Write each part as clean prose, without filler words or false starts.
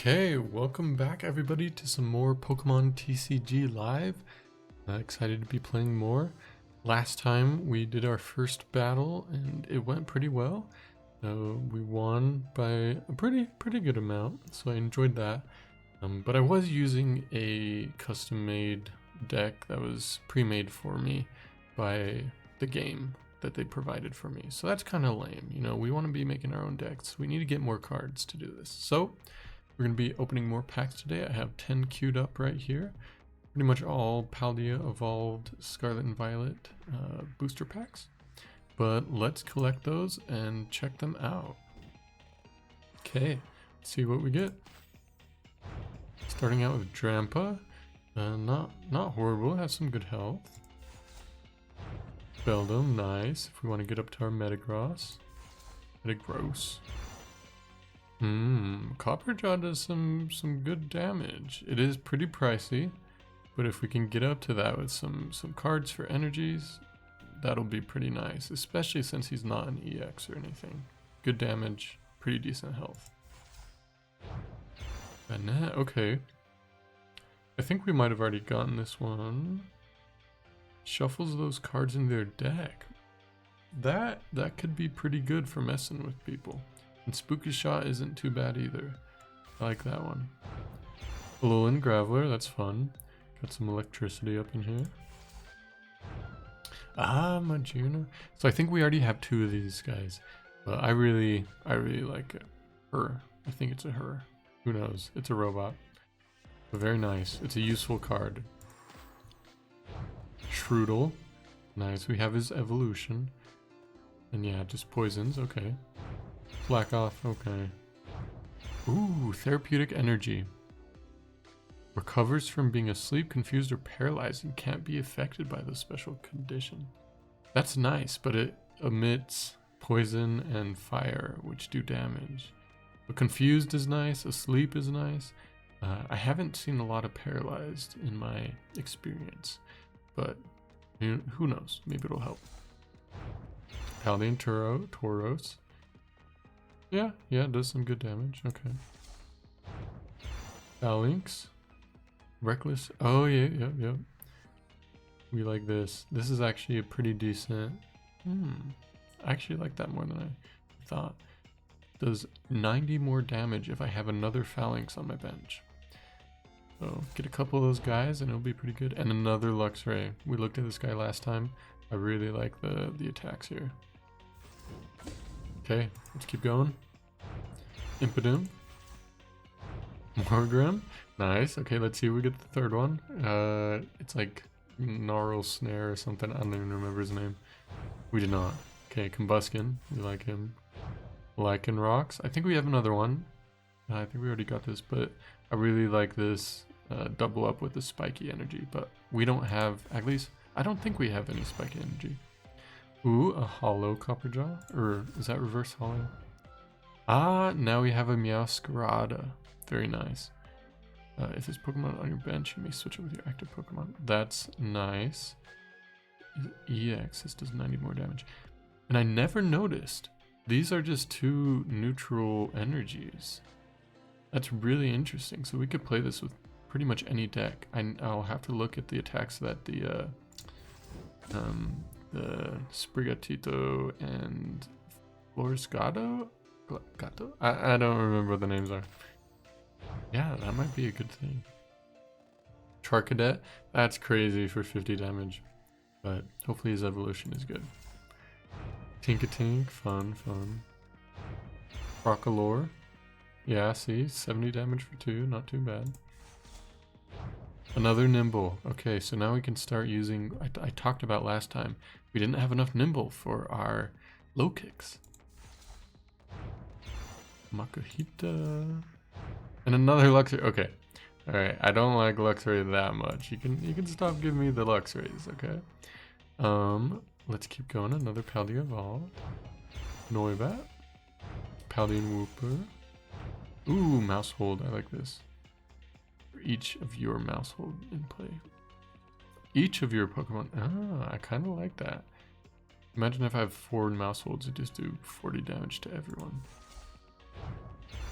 Okay, welcome back everybody to some more Pokemon TCG Live. Excited to be playing more. Last time we did our first battle and it went pretty well. We won by a pretty good amount, so I enjoyed that. But I was using a custom-made deck that was pre-made for me by the game that they provided for me. So that's kind of lame, you know. We want to be making our own decks. We need to get more cards to do this. So we're going to be opening more packs today. I have 10 queued up right here. Pretty much all Paldea Evolved Scarlet and Violet booster packs. But let's collect those and check them out. Okay, let's see what we get. Starting out with Drampa. Not horrible, has some good health. Beldum, nice. If we want to get up to our Metagross. Metagross. Copperjaw does some good damage. It is pretty pricey, but if we can get up to that with some cards for energies, that'll be pretty nice, especially since he's not an EX or anything. Good damage, pretty decent health. Banette, okay. I think we might have already gotten this one. Shuffles those cards in their deck. That could be pretty good for messing with people. And Spooky Shot isn't too bad either. I like that one. Alolan Graveler, that's fun. Got some electricity up in here. Ah, Majuna. So I think we already have two of these guys. But I really like it. Her. I think it's a her. Who knows? It's a robot. But very nice. It's a useful card. Shroodle. Nice. We have his evolution. And yeah, just poisons. Okay. Black off, okay. Ooh, therapeutic energy. Recovers from being asleep, confused, or paralyzed and can't be affected by the special condition. That's nice, but it emits poison and fire, which do damage. But confused is nice, asleep is nice. I haven't seen a lot of paralyzed in my experience, but who knows? Maybe it'll help. Paldean Tauros. Yeah, it does some good damage. Okay. Phalanx. Reckless. Oh, yeah. We like this. This is actually a pretty decent. I actually like that more than I thought. Does 90 more damage if I have another Phalanx on my bench. So get a couple of those guys and it'll be pretty good. And another Luxray. We looked at this guy last time. I really like the attacks here. Okay, let's keep going. Impidimp. Morgrim. Nice. Okay, let's see if we get the third one. It's like Gnarl Snare or something. I don't even remember his name. We did not. Okay, Combuskin. We like him. Lycan Rocks. I think we have another one. I think we already got this, but I really like this double up with the spiky energy. But we don't have, at least, I don't think we have any spiky energy. Ooh, a hollow Copperjaw? Or is that reverse hollow? Ah, now we have a Meowscarada. Very nice. If this Pokemon on your bench, you may switch it with your active Pokemon. That's nice. EX, this does 90 more damage. And I never noticed. These are just two neutral energies. That's really interesting. So we could play this with pretty much any deck. I'll have to look at the attacks that the Sprigatito and Florasgato? Gato? I don't remember what the names are. Yeah, that might be a good thing. Charcadet? That's crazy for 50 damage. But hopefully his evolution is good. Tinkatink, fun. Crocalor. Yeah, see, 70 damage for 2, not too bad. Another Nimble. Okay, so now we can start using, I talked about last time, we didn't have enough Nimble for our low kicks. Makuhita. And another Luxray. Okay. Alright, I don't like Luxray that much. You can stop giving me the Luxrays, okay? Let's keep going. Another Paldea Evolved. Noibat. Paldean Wooper. Ooh, Mousehold. I like this. For each of your Mousehold in play. Each of your Pokemon. Ah, I kind of like that. Imagine if I have 4 Mouseholds, it just do 40 damage to everyone.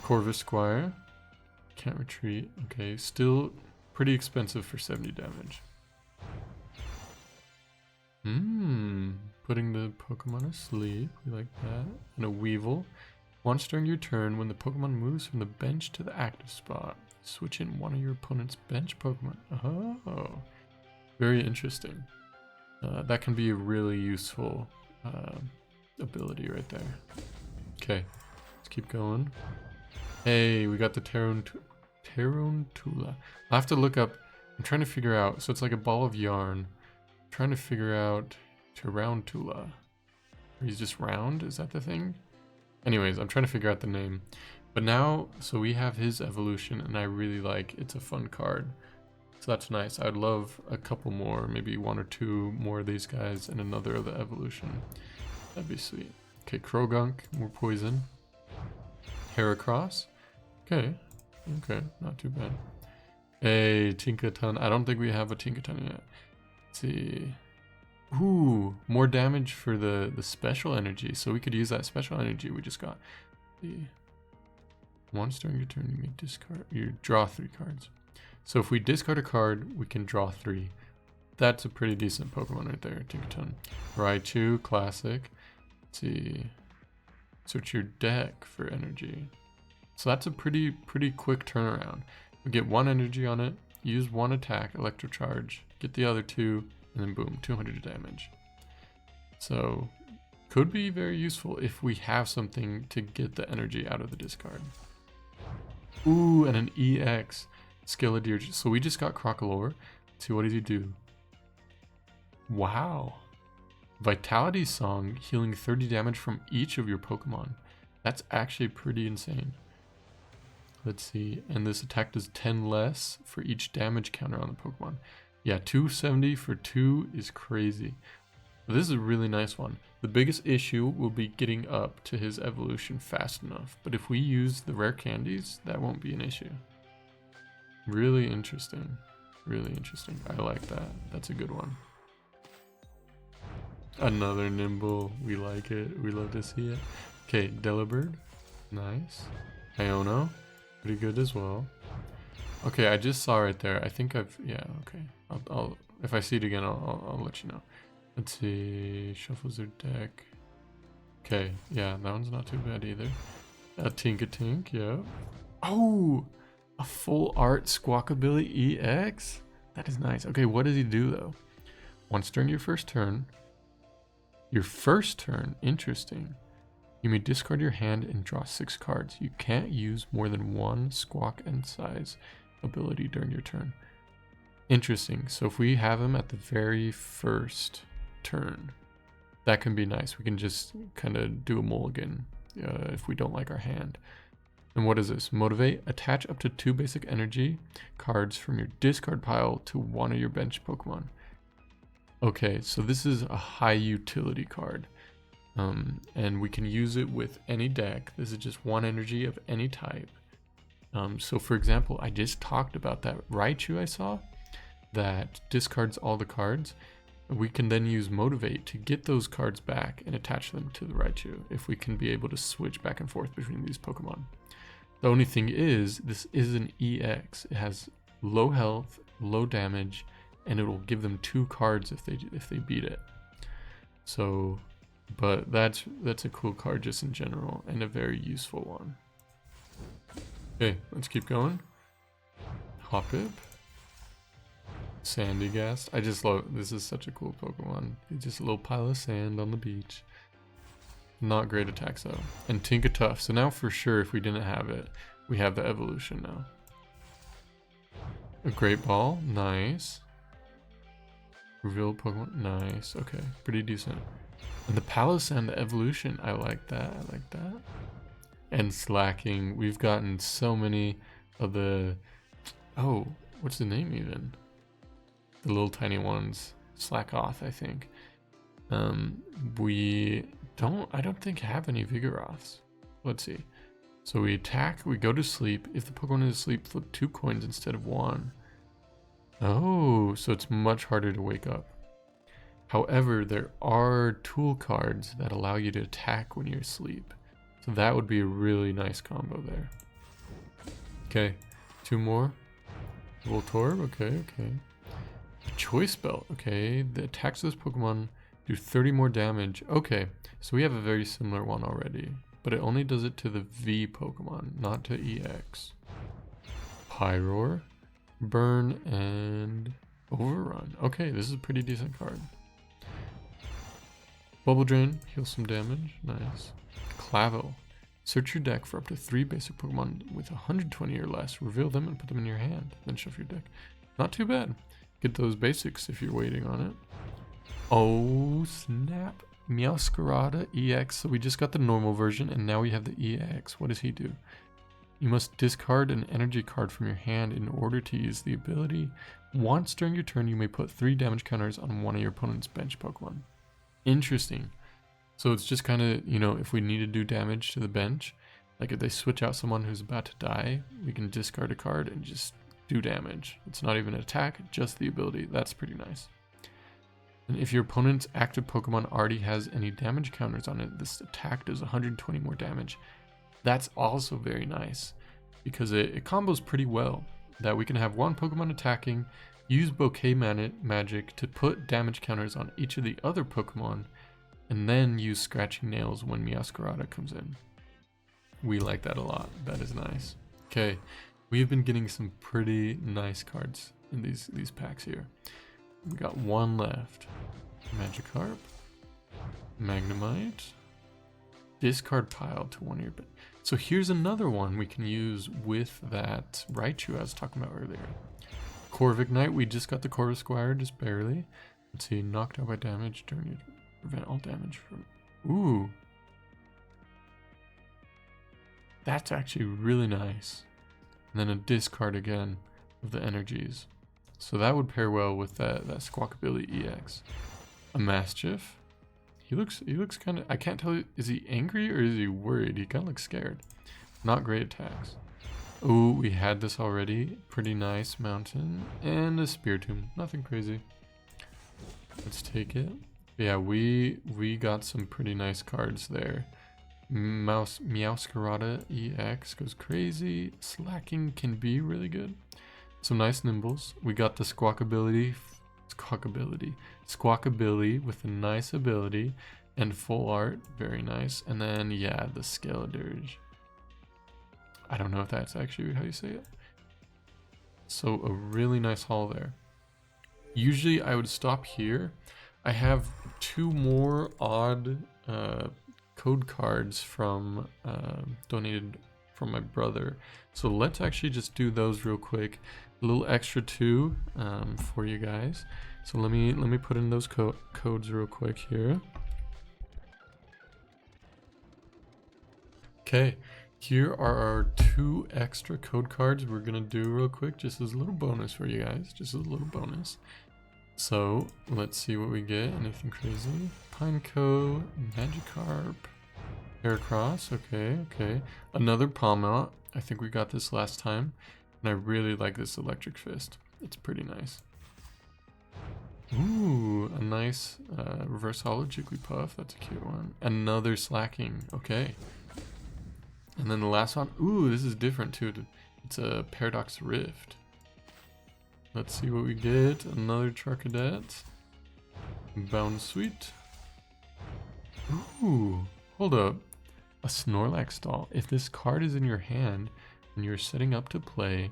Corvus Squire. can't retreat. Okay, still pretty expensive for 70 damage. Putting the Pokemon asleep. We like that. And a Weevil. Once during your turn, when the Pokemon moves from the bench to the active spot, switch in one of your opponent's bench Pokemon. Oh, very interesting. That can be a really useful ability right there. Okay, let's keep going. Hey, we got the Tarantula. I'll have to look up. I'm trying to figure out. So it's like a ball of yarn. I'm trying to figure out Tarantula. He's just round. Is that the thing? Anyways, I'm trying to figure out the name. But now, so we have his evolution, and I really like. It's a fun card. So that's nice. I'd love a couple more, maybe one or two more of these guys, and another of the evolution. That'd be sweet. Okay, Krogunk, more poison. Heracross. Okay, not too bad. Hey, Tinkaton. I don't think we have a Tinkaton yet. Let's see. Ooh, more damage for the special energy. So we could use that special energy we just got. Once during your turn, you may discard. You draw 3 cards. So if we discard a card, we can draw 3. That's a pretty decent Pokemon right there, Tinkaton. Raichu, classic. Let's see. Search your deck for energy. So that's a pretty quick turnaround. We get 1 energy on it, use 1 attack, electrocharge, get the other 2, and then boom, 200 damage. So could be very useful if we have something to get the energy out of the discard. Ooh, and an EX. Skeledir. So we just got Crocolore. Let's see, what does he do? Wow. Vitality Song, healing 30 damage from each of your Pokemon. That's actually pretty insane. Let's see. And this attack does 10 less for each damage counter on the Pokemon. Yeah, 270 for 2 is crazy. This is a really nice one. The biggest issue will be getting up to his evolution fast enough. But if we use the rare candies, that won't be an issue. Really interesting. Really interesting. I like that. That's a good one. Another Nimble. We like it. We love to see it. Okay, Delibird. Nice. Iono. Pretty good as well. Okay, I just saw right there. I think I've... Yeah, okay. I'll if I see it again, I'll let you know. Let's see. Shuffles their deck. Okay, yeah, that one's not too bad either. A Tinkatink, yeah. Oh! A full art Squawkabilly EX? That is nice. Okay, what does he do though? Once during your first turn, interesting. You may discard your hand and draw 6 cards. You can't use more than 1 Squawk and Size ability during your turn. Interesting. So if we have him at the very first turn, that can be nice. We can just kind of do a mulligan if we don't like our hand. And what is this? Motivate. Attach up to 2 basic energy cards from your discard pile to one of your bench Pokemon. Okay, so this is a high utility card. And we can use it with any deck. This is just 1 energy of any type. So for example, I just talked about that Raichu I saw that discards all the cards. We can then use Motivate to get those cards back and attach them to the Raichu if we can be able to switch back and forth between these Pokemon. The only thing is, this is an EX. It has low health, low damage, and it will give them 2 cards if they beat it. So, but that's a cool card just in general, and a very useful one. Okay, let's keep going. Hoppip. Sandygast. I just love, this is such a cool Pokemon. It's just a little pile of sand on the beach. Not great attacks though. And Tinkatuff. So now for sure, if we didn't have it, we have the evolution now. A Great Ball. Nice. Reveal Pokemon. Nice. Okay, pretty decent. And the Palossand, the evolution. I like that. I like that. And Slacking. We've gotten so many of the... Oh, what's the name even? The little tiny ones. Slackoth, I think. I don't think have any Vigoroths. Let's see. So we attack, we go to sleep. If the Pokemon is asleep, flip 2 coins instead of 1. Oh, so it's much harder to wake up. However, there are tool cards that allow you to attack when you're asleep. So that would be a really nice combo there. Okay, 2 more. Voltorb, okay, okay. Choice Belt, okay. The attacks of this Pokemon do 30 more damage. Okay, so we have a very similar one already, but it only does it to the V Pokemon, not to EX. Pyroar, Burn, and Overrun. Okay, this is a pretty decent card. Bubble Drain, heal some damage. Nice. Clavel. Search your deck for up to 3 basic Pokemon with 120 or less. Reveal them and put them in your hand. Then shuffle your deck. Not too bad. Get those basics if you're waiting on it. Oh, snap. Meowscarada EX. So we just got the normal version and now we have the EX. What does he do? You must discard an energy card from your hand in order to use the ability. Once during your turn, you may put 3 damage counters on one of your opponent's bench Pokemon. Interesting. So it's just kind of, you know, if we need to do damage to the bench, like if they switch out someone who's about to die, we can discard a card and just do damage. It's not even an attack, just the ability. That's pretty nice. And if your opponent's active Pokemon already has any damage counters on it, this attack does 120 more damage. That's also very nice because it combos pretty well. That we can have one Pokemon attacking, use Bouquet Magic to put damage counters on each of the other Pokemon, and then use Scratching Nails when Meowscarada comes in. We like that a lot. That is nice. Okay, we've been getting some pretty nice cards in these packs here. We got one left. Magikarp, Magnemite, discard pile to one of your... So here's another one we can use with that Raichu I was talking about earlier. Corviknight, we just got the Corvisquire, just barely. Let's see, knocked out by damage during your... Prevent all damage from... Ooh. That's actually really nice. And then a discard again of the energies. So that would pair well with that Squawkabilly EX. A Mastiff. He looks kind of... I can't tell, is he angry or is he worried? He kind of looks scared. Not great attacks. Ooh, we had this already. Pretty nice mountain. And a Spiritomb. Nothing crazy. Let's take it. Yeah, we got some pretty nice cards there. Meowscarada EX goes crazy. Slacking can be really good. Some nice Nimbles. We got the Squawkabilly with a nice ability and full art. Very nice. And then, yeah, the Skeledirge. I don't know if that's actually how you say it. So a really nice haul there. Usually I would stop here. I have 2 more odd code cards from donated from my brother. So let's actually just do those real quick. A little extra too for you guys. So let me put in those codes real quick here. Okay, here are our 2 extra code cards we're gonna do real quick, just as a little bonus for you guys, just as a little bonus. So let's see what we get. Anything crazy? Pineco, Magikarp, Heracross. Okay. Another Palmont. I think we got this last time, and I really like this Electric Fist. It's pretty nice. Ooh, a nice Reverse Holo Jigglypuff. That's a cute one. Another Slacking. Okay. And then the last one. Ooh, this is different too. It's a Paradox Rift. Let's see what we get. Another Charcadet. Bounsweet. Ooh, hold up. A Snorlax doll. If this card is in your hand and you're setting up to play,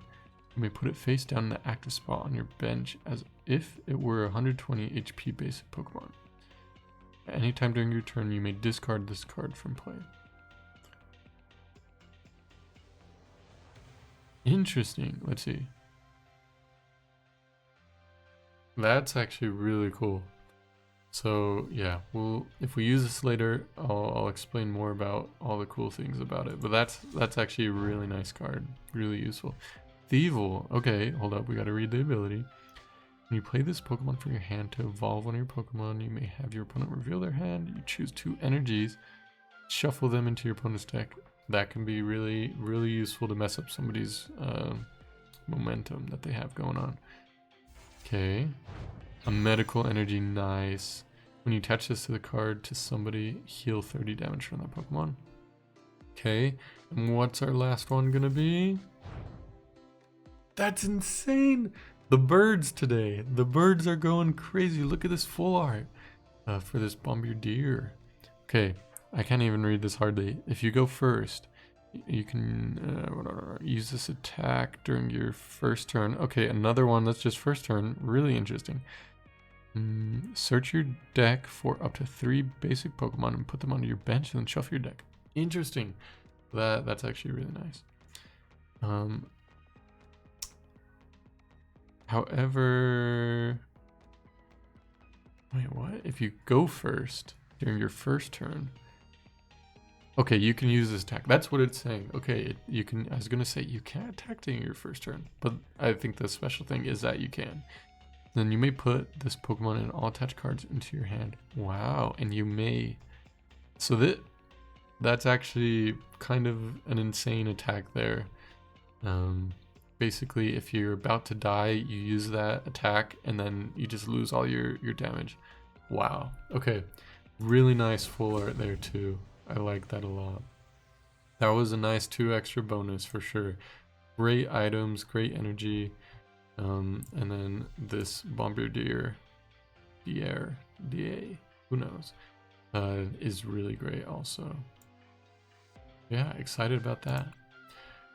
you may put it face down in the active spot on your bench as if it were a 120 HP basic Pokemon. At any time during your turn, you may discard this card from play. Interesting. Let's see. That's actually really cool. So yeah, if we use this later, I'll explain more about all the cool things about it. But that's actually a really nice card, really useful. Thievul. Okay, hold up, we gotta read the ability. When you play this Pokemon from your hand to evolve one of your Pokemon, you may have your opponent reveal their hand. You choose 2 energies, shuffle them into your opponent's deck. That can be really, really useful to mess up somebody's momentum that they have going on. Okay. A medical energy, nice. When you attach this to the card to somebody, heal 30 damage from that Pokemon. Okay, and what's our last one gonna be? That's insane. The birds today. The birds are going crazy. Look at this full art for this Bombardier. Okay, I can't even read this hardly. If you go first, you can use this attack during your first turn. Okay, another one that's just first turn. Really interesting. Search your deck for up to 3 basic Pokemon and put them onto your bench and then shuffle your deck. Interesting. That's actually really nice. However, wait, what? If you go first during your first turn, okay, you can use this attack. That's what it's saying. Okay, you can. I was gonna say you can't attack during your first turn, but I think the special thing is that you can. Then you may put this Pokemon and all attached cards into your hand. Wow, and you may. So that's actually kind of an insane attack there. Basically, if you're about to die, you use that attack and then you just lose all your damage. Wow. Okay. Really nice full art there too. I like that a lot. That was a nice 2 extra bonus for sure. Great items, great energy. And then this Bombardier, DA, who knows, is really great also. Yeah, excited about that.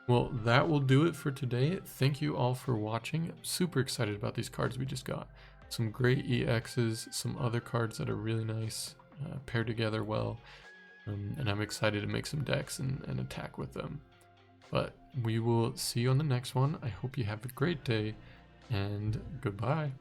Well, that will do it for today. Thank you all for watching. I'm super excited about these cards we just got. Some great EXs, some other cards that are really nice, paired together well. And I'm excited to make some decks and attack with them. But we will see you on the next one. I hope you have a great day, and goodbye.